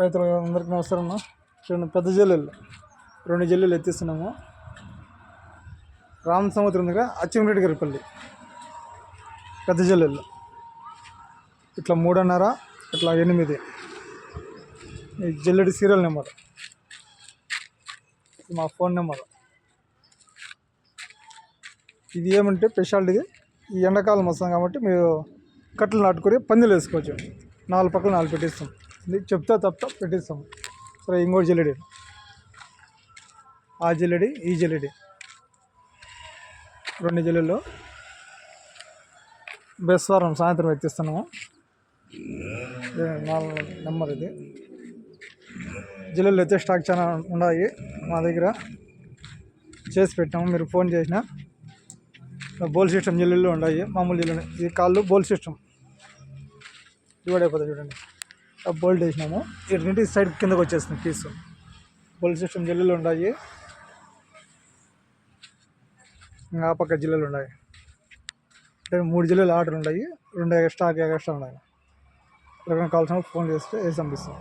రైతులు అందరికీ నమస్కారం అన్న. చూడండి, పెద్ద జల్లెలు 2 జల్లెలు ఎత్తిస్తున్నాము. రామ సముద్రం దగ్గర అచ్చెంరెడ్డి గారిపల్లి పెద్ద జల్లెలు ఇట్లా 3.5 ఇట్లా 8. ఈ జల్లెడి సీరియల్ నెంబర్, మా ఫోన్ నెంబర్. ఇది ఏమంటే స్పెషాలిటీ, ఈ ఎండాకాలం వస్తాం కాబట్టి మీరు కట్టలు నాటుకొని పందిలు వేసుకోవచ్చు. 4 పక్కల 4 పెట్టిస్తాం. ఇది చెప్తా తప్ప పెట్టిస్తాం. సరే, ఇంకోటి జల్లెడి, ఆ జల్లెడి ఈ జల్లెడి 2 జల్లెలు బేస్వారం సాయంత్రం ఎత్తిస్తున్నాము. 4 నెంబర్ ఇది. జల్లెలు అయితే స్టాక్ చాలా ఉన్నాయి మా దగ్గర, చేసి పెట్టాము. మీరు ఫోన్ చేసినా బోల్ సిస్టమ్ జల్లెళ్ళు ఉన్నాయి, మామూలు జల్లెలు. ఈ కాళ్ళు బోల్ సిస్టమ్ డివైడ్ అయిపోతుంది. చూడండి, బోల్ట్ వేసినాము. ఇటు సైడ్ కిందకు వచ్చేస్తుంది పీసు. బోల్ సిస్టమ్ జల్లెలు ఉన్నాయి, ఇంకా ఆ పక్క జిల్లెలు ఉన్నాయి. 3 జిల్లెలు ఆర్డర్ ఉన్నాయి, 2 ఎక్స్ట్రా ఉన్నాయి. ఎవరైనా కావాల్సిన ఫోన్ చేస్తే వేసి పంపిస్తాం.